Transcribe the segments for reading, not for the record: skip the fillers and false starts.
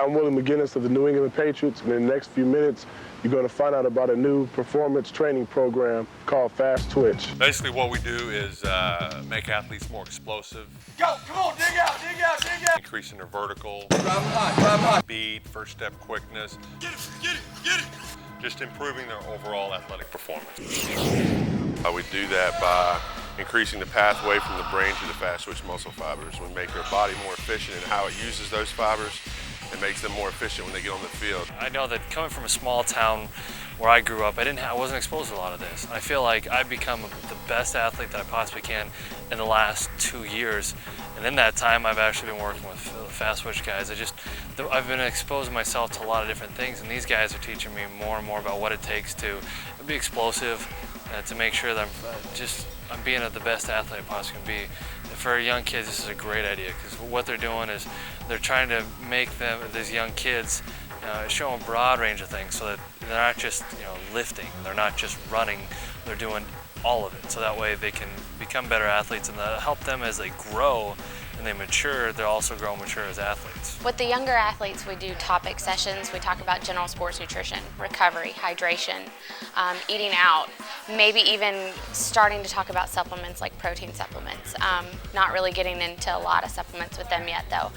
I'm Willie McGinnis of the New England Patriots, and in the next few minutes, you're going to find out about a new performance training program called Fast Twitch. Basically what we do is make athletes more explosive. Go, come on, dig out, dig out, dig out. Increasing their vertical, Drive them high. speed, first step quickness. Get it, get it, get it. Just improving their overall athletic performance. We do that by increasing the pathway from the brain to the fast twitch muscle fibers. We make their body more efficient in how it uses those fibers. It makes them more efficient when they get on the field. I know that coming from a small town where I grew up, I wasn't exposed to a lot of this. I feel like I've become the best athlete that I possibly can in the last 2 years. And in that time, I've actually been working with the fast twitch guys. I've been exposing myself to a lot of different things, and these guys are teaching me more and more about what it takes to be explosive, to make sure that I'm being the best athlete I possibly can be. For young kids, this is a great idea, because what they're doing is they're trying to make these young kids show them a broad range of things, so that they're not just lifting, they're not just running, they're doing all of it. So that way they can become better athletes, and that'll help them as they grow and they mature. They'll also grow and mature as athletes. With the younger athletes, we do topic sessions. We talk about general sports nutrition, recovery, hydration, eating out, maybe even starting to talk about supplements like protein supplements. Not really getting into a lot of supplements with them yet though.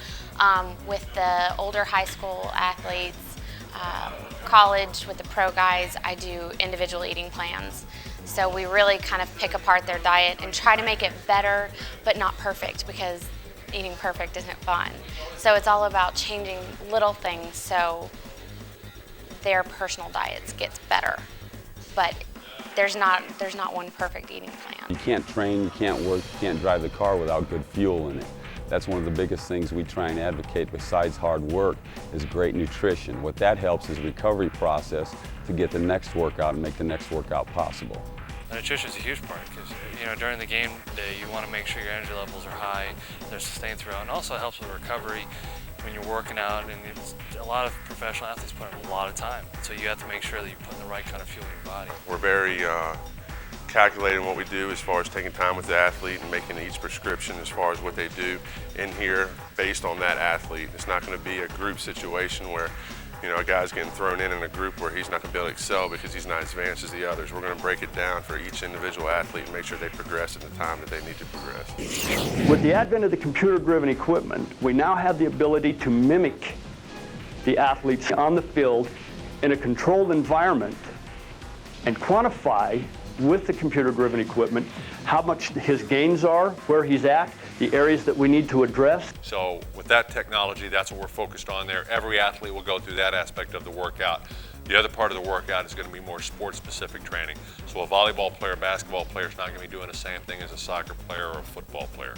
With the older high school athletes, college, with the pro guys, I do individual eating plans. So we really kind of pick apart their diet and try to make it better, but not perfect, because eating perfect isn't fun. So it's all about changing little things so their personal diets gets better. But there's not one perfect eating plan. You can't train, you can't work, you can't drive the car without good fuel in it. That's one of the biggest things we try and advocate besides hard work is great nutrition. What that helps is recovery process to get the next workout and make the next workout possible. Nutrition is a huge part, because during the game day you want to make sure your energy levels are high, they're sustained throughout, and also it helps with recovery when you're working out. And a lot of professional athletes put in a lot of time, so you have to make sure that you're putting the right kind of fuel in your body. We're very calculating what we do as far as taking time with the athlete and making each prescription as far as what they do in here based on that athlete. It's not going to be a group situation where a guy's getting thrown in a group where he's not going to be able to excel because he's not as advanced as the others. We're going to break it down for each individual athlete and make sure they progress in the time that they need to progress. With the advent of the computer-driven equipment, we now have the ability to mimic the athletes on the field in a controlled environment and quantify with the computer-driven equipment how much his gains are, where he's at, the areas that we need to address. So with that technology, that's what we're focused on there. Every athlete will go through that aspect of the workout. The other part of the workout is going to be more sports-specific training. So a volleyball player, basketball player is not going to be doing the same thing as a soccer player or a football player.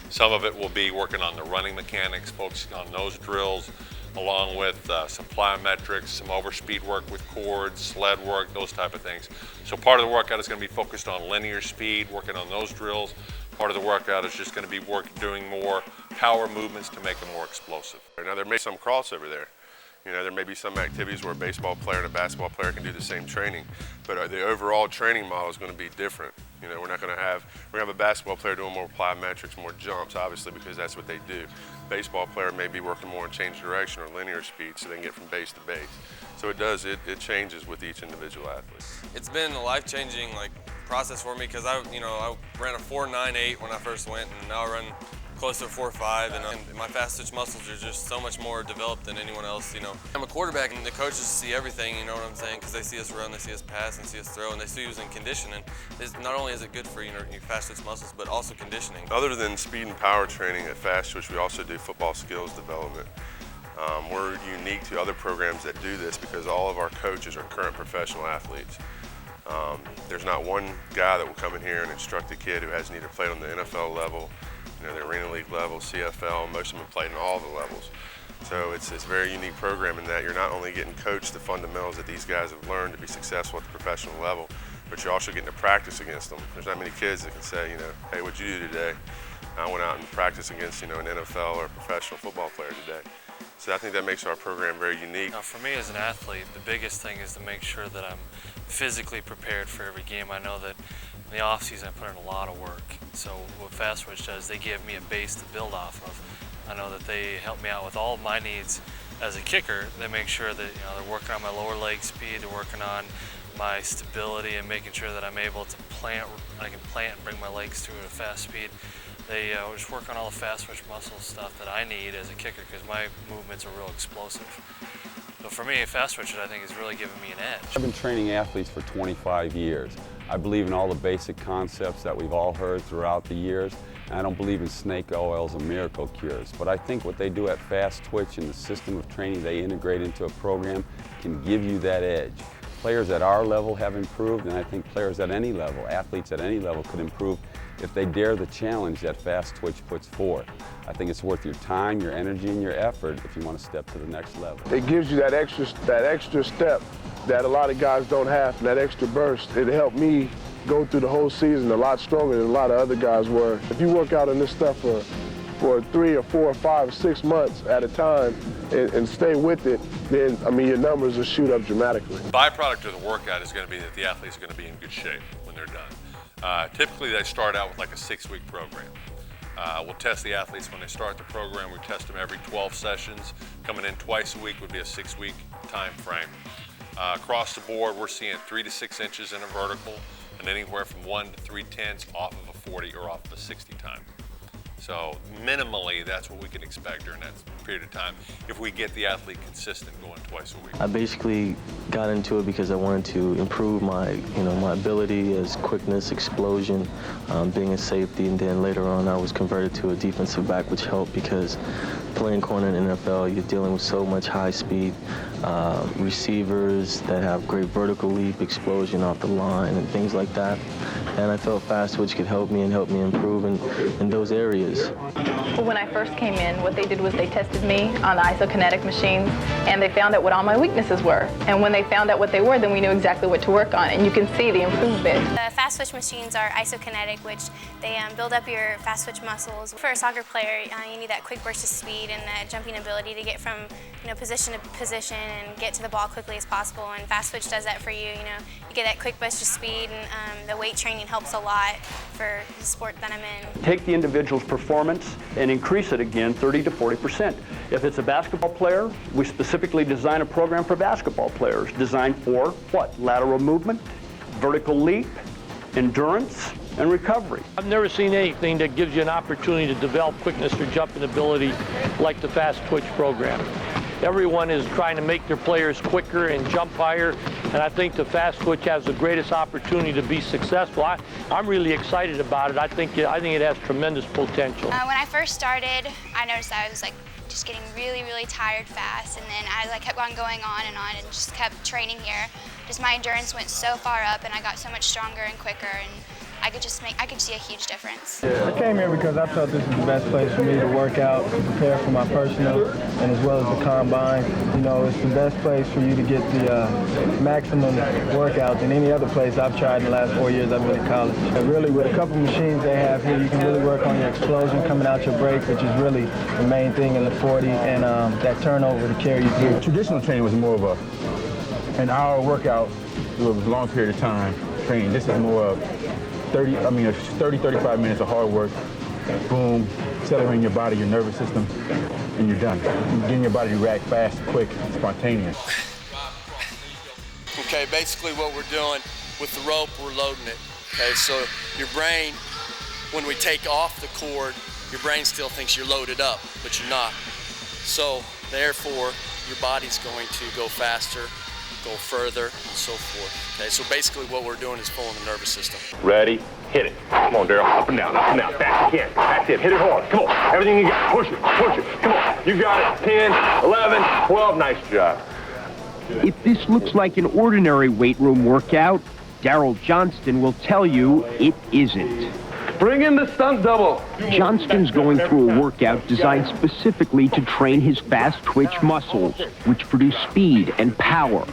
Some of it will be working on the running mechanics, focusing on those drills, along with some plyometrics, some overspeed work with cords, sled work, those type of things. So part of the workout is going to be focused on linear speed, working on those drills. Part of the workout is just going to be doing more power movements to make them more explosive. Now there may be some crossover there. There may be some activities where a baseball player and a basketball player can do the same training, but the overall training model is going to be different. We're going to have a basketball player doing more plyometrics, more jumps, obviously, because that's what they do. Baseball player may be working more in change direction or linear speed, so they can get from base to base. So it changes with each individual athlete. It's been a life-changing process for me, because I ran a 4.98 when I first went, and now I run close to 4.5, and my fast twitch muscles are just so much more developed than anyone else. I'm a quarterback, and the coaches see everything, you know what I'm saying, because they see us run, they see us pass, and see us throw, and they see us in conditioning. Not only is it good for your fast twitch muscles, but also conditioning. Other than speed and power training at Fast Twitch, we also do football skills development. We're unique to other programs that do this because all of our coaches are current professional athletes. There's not one guy that will come in here and instruct a kid who hasn't either played on the NFL level, the Arena League level, CFL, most of them have played in all the levels. So it's a very unique program in that you're not only getting coached the fundamentals that these guys have learned to be successful at the professional level, but you're also getting to practice against them. There's not many kids that can say, hey, what'd you do today? I went out and practiced against, an NFL or a professional football player today. So I think that makes our program very unique. Now, for me as an athlete, the biggest thing is to make sure that I'm physically prepared for every game. I know that in the off-season I put in a lot of work. So what FastTwitch does, they give me a base to build off of. I know that they help me out with all of my needs as a kicker, they make sure that they're working on my lower leg speed, they're working on my stability and making sure that I'm able to plant. I can plant and bring my legs through at a fast speed. They just work on all the fast twitch muscle stuff that I need as a kicker because my movements are real explosive. So for me, fast twitch, I think, is really giving me an edge. I've been training athletes for 25 years. I believe in all the basic concepts that we've all heard throughout the years, and I don't believe in snake oils and miracle cures. But I think what they do at Fast Twitch and the system of training they integrate into a program can give you that edge. Players at our level have improved, and I think players at any level, athletes at any level, could improve if they dare the challenge that Fast Twitch puts forth. I think it's worth your time, your energy, and your effort if you want to step to the next level. It gives you that extra step that a lot of guys don't have, and that extra burst. It helped me go through the whole season a lot stronger than a lot of other guys were. If you work out on this stuff for 3 or 4 or 5 or 6 months at a time and stay with it, then, I mean, your numbers will shoot up dramatically. The byproduct of the workout is going to be that the athletes are going to be in good shape when they're done. Typically, they start out with like a 6-week program. We'll test the athletes when they start the program. We test them every 12 sessions. Coming in twice a week would be a 6-week time frame. Across the board, we're seeing 3 to 6 inches in a vertical and anywhere from 1 to 3/10 off of a 40 or off of a 60 time. So minimally, that's what we can expect during that period of time if we get the athlete consistent going twice a week. I basically got into it because I wanted to improve my, my ability as quickness, explosion, being a safety, and then later on I was converted to a defensive back, which helped because playing corner in the NFL, you're dealing with so much high speed, receivers that have great vertical leap, explosion off the line, and things like that. And I felt Fast Twitch could help me improve in those areas. Well, when I first came in, what they did was they tested me on the isokinetic machines, and they found out what all my weaknesses were. And when they found out what they were, then we knew exactly what to work on, and you can see the improvement. The fast twitch machines are isokinetic, which they build up your fast twitch muscles. For a soccer player, you need that quick burst of speed and that jumping ability to get from position to position and get to the ball quickly as possible. And fast twitch does that for you. You get that quick burst of speed, and the weight training helps a lot for the sport that I'm in. Take the individual's performance and increase it again 30 to 40%. If it's a basketball player, we specifically design a program for basketball players designed for what? Lateral movement, vertical leap, endurance, and recovery. I've never seen anything that gives you an opportunity to develop quickness or jumping ability like the Fast Twitch program. Everyone is trying to make their players quicker and jump higher, and I think the Fast Twitch has the greatest opportunity to be successful. I'm really excited about it. I think it has tremendous potential. When I first started, I noticed I was just getting really, really tired fast, and then as I kept on going on and just kept training here, just my endurance went so far up, and I got so much stronger and quicker, and I could see a huge difference. I came here because I felt this is the best place for me to work out, to prepare for my personal, and as well as the combine. It's the best place for you to get the maximum workout than any other place I've tried in the last 4 years I've been in college. And really, with a couple machines they have here, you can really work on your explosion coming out your break, which is really the main thing in the 40, and that turnover to carry you through. Traditional training was more of an hour workout with a long period of time training. This is more of 35 minutes of hard work, boom, accelerating your body, your nervous system, and you're done. You're getting your body to react fast, quick, spontaneous. Okay, basically what we're doing with the rope, we're loading it. Okay, so your brain, when we take off the cord, your brain still thinks you're loaded up, but you're not. So therefore, your body's going to go faster, go further, and so forth. Okay, so basically what we're doing is pulling the nervous system. Ready, hit it. Come on, Daryl, up and down, fast, you can. That's it, hit it hard, come on, everything you got, push it, come on, you got it, 10, 11, 12, nice job. If this looks like an ordinary weight room workout, Daryl Johnston will tell you it isn't. Bring in the stunt double. Johnston's going through a workout designed specifically to train his fast twitch muscles, which produce speed and power.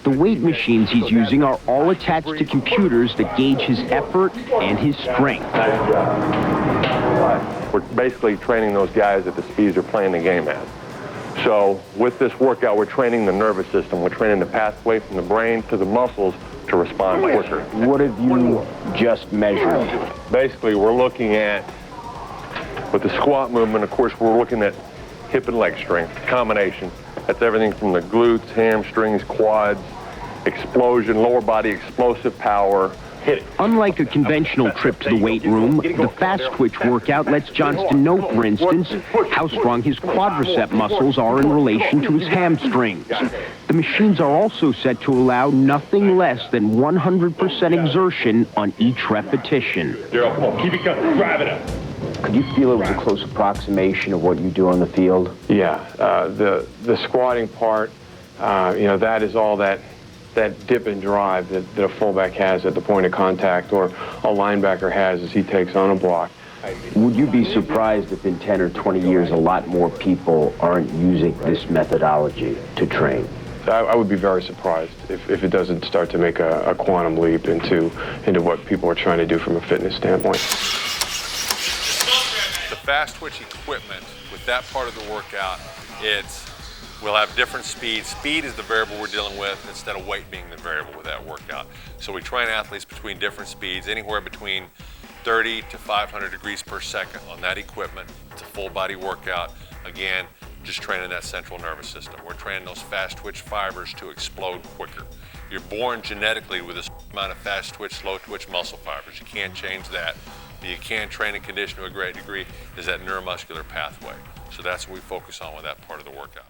The weight machines he's using are all attached to computers that gauge his effort and his strength. Nice job. We're basically training those guys at the speeds they're playing the game at. So with this workout, we're training the nervous system. We're training the pathway from the brain to the muscles to respond quicker. What have you just measured? Basically, we're looking at, with the squat movement, of course, we're looking at hip and leg strength, combination. That's everything from the glutes, hamstrings, quads, explosion, lower body explosive power. Hit it. Unlike a conventional trip to the weight room, the Fast Twitch workout lets Johnston know, for instance, how strong his quadricep muscles are in relation to his hamstrings. The machines are also set to allow nothing less than 100% exertion on each repetition. Daryl, come on, keep it going, drive it up. Could you feel it was a close approximation of what you do on the field? Yeah, the squatting part, you know, that is all that dip and drive that a fullback has at the point of contact, or a linebacker has as he takes on a block. Would you be surprised if in 10 or 20 years a lot more people aren't using this methodology to train? I would be very surprised if it doesn't start to make a quantum leap into what people are trying to do from a fitness standpoint. The Fast Twitch equipment, with that part of the workout, we'll have different speeds. Speed is the variable we're dealing with instead of weight being the variable with that workout. So we train athletes between different speeds, anywhere between 30 to 500 degrees per second on that equipment. It's a full body workout. Again, just training that central nervous system. We're training those fast twitch fibers to explode quicker. You're born genetically with a amount of fast twitch, slow twitch muscle fibers. You can't change that. But you can train and condition to a great degree is that neuromuscular pathway. So that's what we focus on with that part of the workout.